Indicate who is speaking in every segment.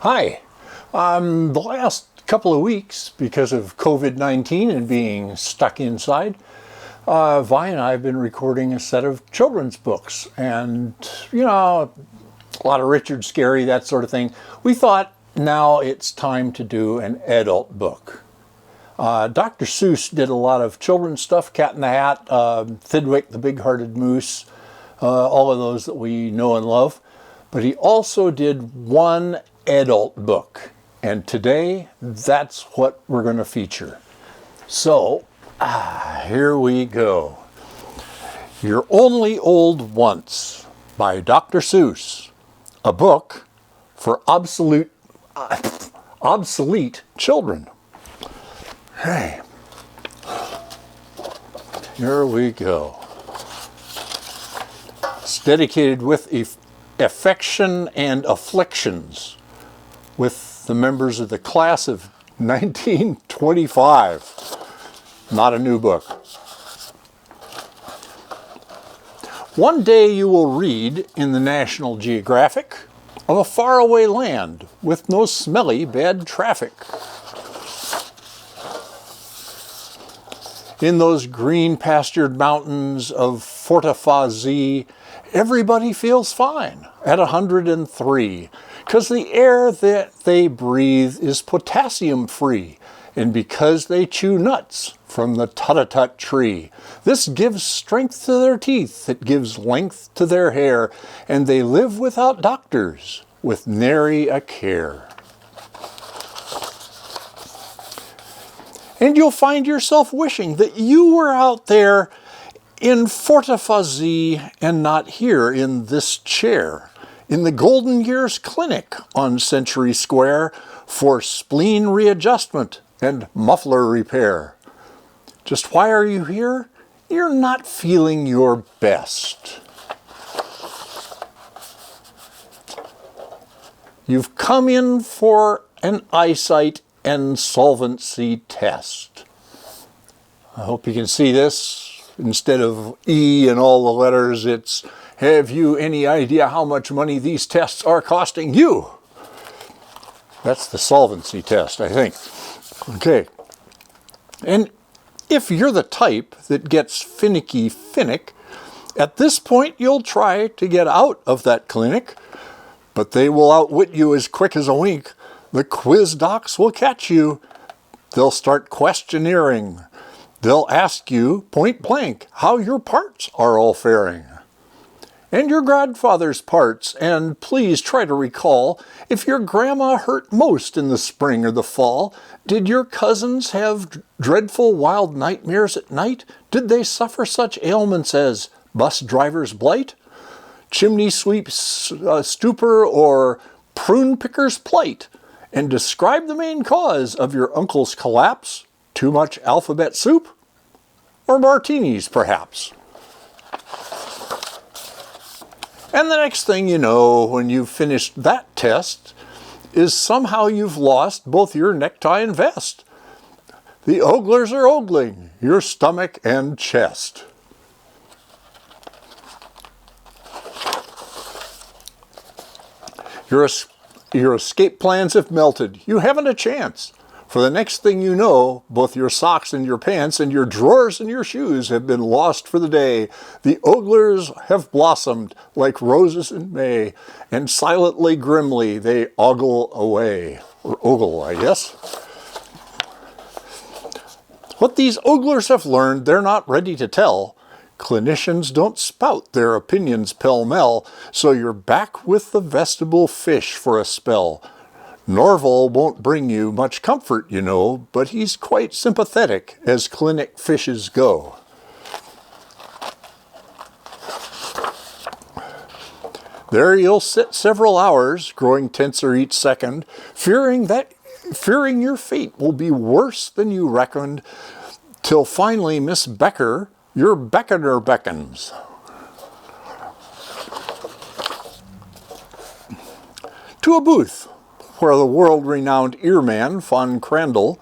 Speaker 1: Hi. The last couple of weeks, because of COVID-19 and being stuck inside, Vi and I have been recording a set of children's books. And, you know, a lot of Richard Scarry, that sort of thing. We thought now it's time to do an adult book. Dr. Seuss did a lot of children's stuff, Cat in the Hat, Thidwick, the Big-Hearted Moose, all of those that we know and love. But he also did one adult book, and today that's what we're going to feature. So, here we go. You're Only Old Once by Dr. Seuss, a book for obsolete children. Hey, here we go. It's dedicated with affection and afflictions with the members of the class of 1925. Not a new book. One day you will read in the National Geographic of a faraway land with no smelly bad traffic. In those green pastured mountains of Fortifazzi, everybody feels fine at 103, because the air that they breathe is potassium free, and because they chew nuts from the tut-a-tut tree. This gives strength to their teeth, it gives length to their hair, and they live without doctors, with nary a care. And you'll find yourself wishing that you were out there in Fortifazzi and not here in this chair, in the Golden Years Clinic on Century Square for spleen readjustment and muffler repair. Just why are you here? You're not feeling your best. You've come in for an eyesight and solvency test. I hope you can see this. Instead of E and all the letters, it's, have you any idea how much money these tests are costing you? That's the solvency test, I think. Okay. And if you're the type that gets finicky finnick, at this point you'll try to get out of that clinic, but they will outwit you as quick as a wink. The quiz docs will catch you. They'll start questioneering. They'll ask you point blank how your parts are all faring. And your grandfather's parts, and please try to recall if your grandma hurt most in the spring or the fall. Did your cousins have dreadful wild nightmares at night? Did they suffer such ailments as bus driver's blight, chimney sweep's stupor, or prune picker's plight? And describe the main cause of your uncle's collapse. Too much alphabet soup? Or martinis, perhaps? And the next thing you know, when you've finished that test, is somehow you've lost both your necktie and vest. The oglers are ogling your stomach and chest. Your escape plans have melted. You haven't a chance. For the next thing you know, both your socks and your pants and your drawers and your shoes have been lost for the day. The oglers have blossomed like roses in May, and silently, grimly, they ogle away. Or ogle, I guess. What these oglers have learned, they're not ready to tell. Clinicians don't spout their opinions pell-mell, so you're back with the vestibule fish for a spell. Norval won't bring you much comfort, you know, but he's quite sympathetic as clinic fishes go. There you'll sit several hours, growing tenser each second, fearing your fate will be worse than you reckoned, till finally Miss Becker, your beckoner, beckons. To a booth where the world-renowned earman, Von Crandall,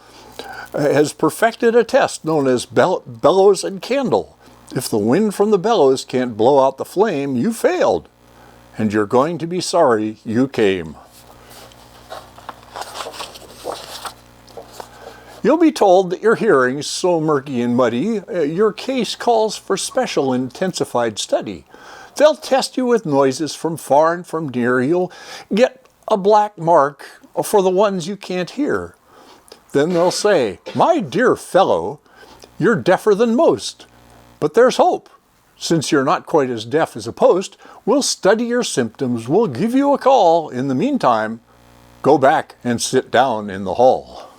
Speaker 1: has perfected a test known as bellows and candle. If the wind from the bellows can't blow out the flame, you failed, and you're going to be sorry you came. You'll be told that your hearing's so murky and muddy, your case calls for special intensified study. They'll test you with noises from far and from near. You'll get a black mark for the ones you can't hear. Then they'll say, "My dear fellow, you're deafer than most, but there's hope. Since you're not quite as deaf as a post, we'll study your symptoms, we'll give you a call. In the meantime, go back and sit down in the hall."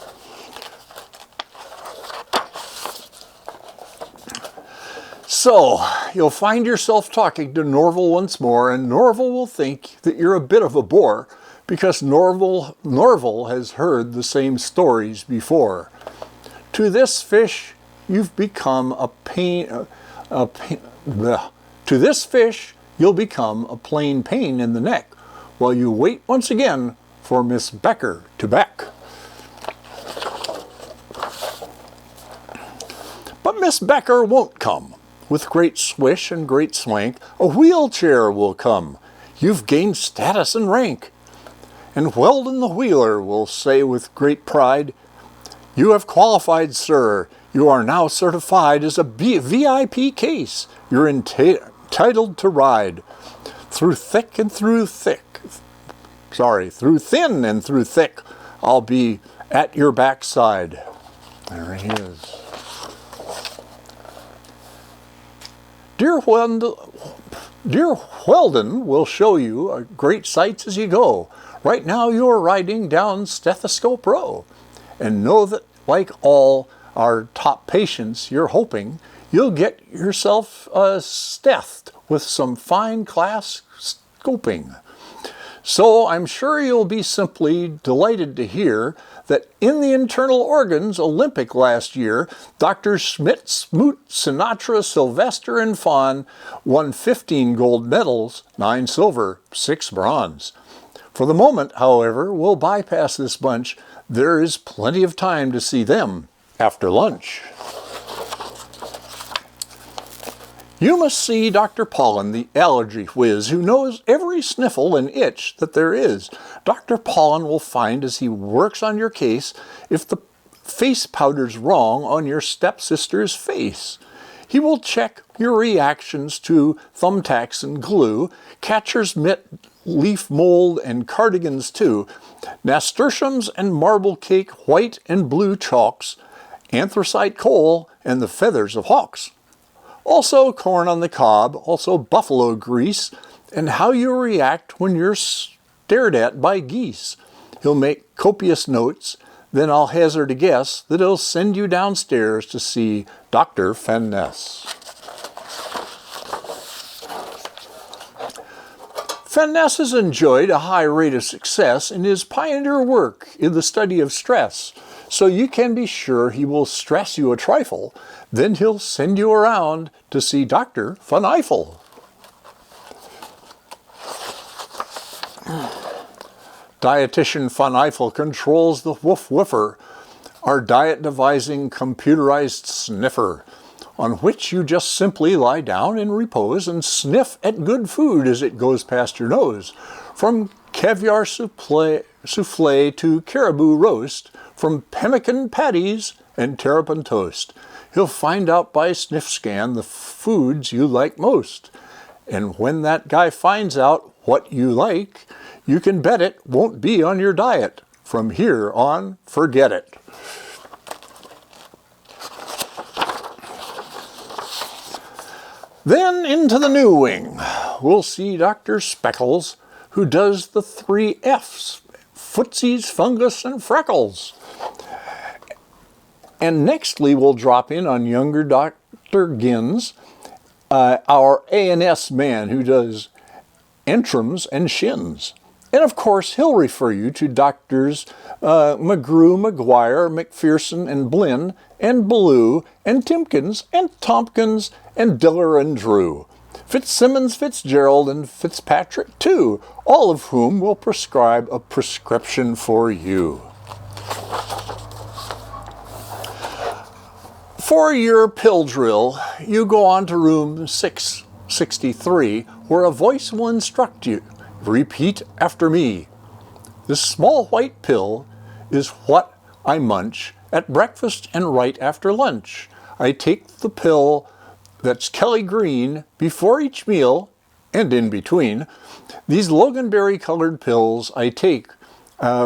Speaker 1: So, you'll find yourself talking to Norval once more, and Norval will think that you're a bit of a bore, because Norval has heard the same stories before. To this fish, you've become To this fish, you'll become a plain pain in the neck, while you wait once again for Miss Becker to beck. But Miss Becker won't come. With great swish and great swank, a wheelchair will come. You've gained status and rank. And Weldon the wheeler will say with great pride, "You have qualified, sir. You are now certified as a VIP case. You're entitled to ride through thick and through thick. Through thin and through thick. I'll be at your backside." There he is. Dear Weldon will show you great sights as you go. Right now you're riding down Stethoscope Row. And know that, like all our top patients, you're hoping you'll get yourself steth'd with some fine class scoping. So I'm sure you'll be simply delighted to hear that in the internal organs Olympic last year, Dr. Schmidt, Smoot, Sinatra, Sylvester, and Fawn won 15 gold medals, 9 silver, 6 bronze. For the moment, however, we'll bypass this bunch. There is plenty of time to see them after lunch. You must see Dr. Pollen, the allergy whiz, who knows every sniffle and itch that there is. Dr. Pollen will find as he works on your case if the face powder's wrong on your stepsister's face. He will check your reactions to thumbtacks and glue, catcher's mitt, leaf mold, and cardigans too, nasturtiums and marble cake, white and blue chalks, anthracite coal, and the feathers of hawks. Also corn on the cob, also buffalo grease, and how you react when you're stared at by geese. He'll make copious notes, then I'll hazard a guess that he'll send you downstairs to see Dr. Van Ness. Van Ness has enjoyed a high rate of success in his pioneer work in the study of stress, so you can be sure he will stress you a trifle. Then he'll send you around to see Dr. Van Eiffel. Dietitian Van Eiffel controls the woof woofer, our diet devising computerized sniffer, on which you just simply lie down and repose and sniff at good food as it goes past your nose. From caviar souffle to caribou roast, from pemmican patties and terrapin toast. He'll find out by sniff scan the foods you like most. And when that guy finds out what you like, you can bet it won't be on your diet. From here on, forget it. Then into the new wing, we'll see Dr. Speckles, who does the 3 F's, footsies, fungus, and freckles. And nextly, we'll drop in on younger Dr. Gins, our A&S man who does antrums and shins. And of course, he'll refer you to Doctors McGrew, McGuire, McPherson, and Blinn, and Ballou, and Timkins, and Tompkins, and Diller and Drew. Fitzsimmons, Fitzgerald, and Fitzpatrick too, all of whom will prescribe a prescription for you. For your pill drill, you go on to room 663, where a voice will instruct you. Repeat after me. This small white pill is what I munch at breakfast and right after lunch. I take the pill that's Kelly Green before each meal and in between. These loganberry colored pills I take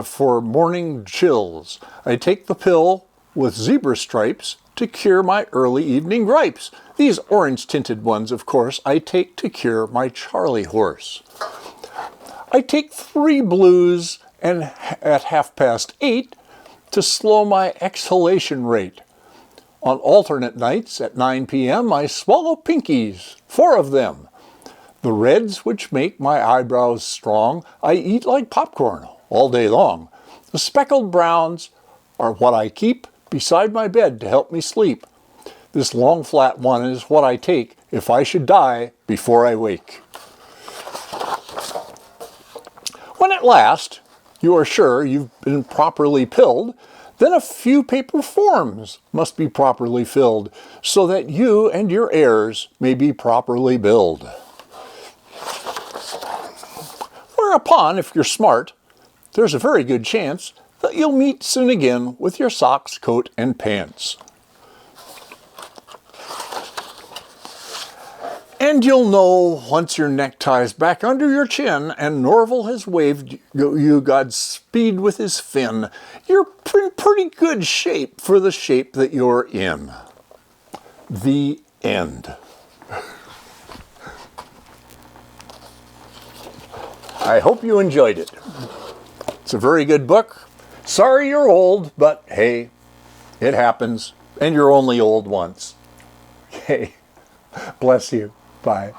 Speaker 1: for morning chills. I take the pill with zebra stripes to cure my early evening gripes. These orange tinted ones, of course, I take to cure my Charlie horse. I take 3 blues and at 8:30 to slow my exhalation rate. On alternate nights at 9 p.m. I swallow pinkies, 4 of them. The reds, which make my eyebrows strong, I eat like popcorn all day long. The speckled browns are what I keep beside my bed to help me sleep. This long flat one is what I take if I should die before I wake. When at last you are sure you've been properly pilled, then a few paper forms must be properly filled so that you and your heirs may be properly billed. Whereupon, if you're smart, there's a very good chance that you'll meet soon again with your socks, coat, and pants. And you'll know once your necktie's back under your chin and Norval has waved you Godspeed with his fin, you're in pretty good shape for the shape that you're in. The end. I hope you enjoyed it. It's a very good book. Sorry you're old, but hey, it happens, and you're only old once. Okay, bless you. Bye.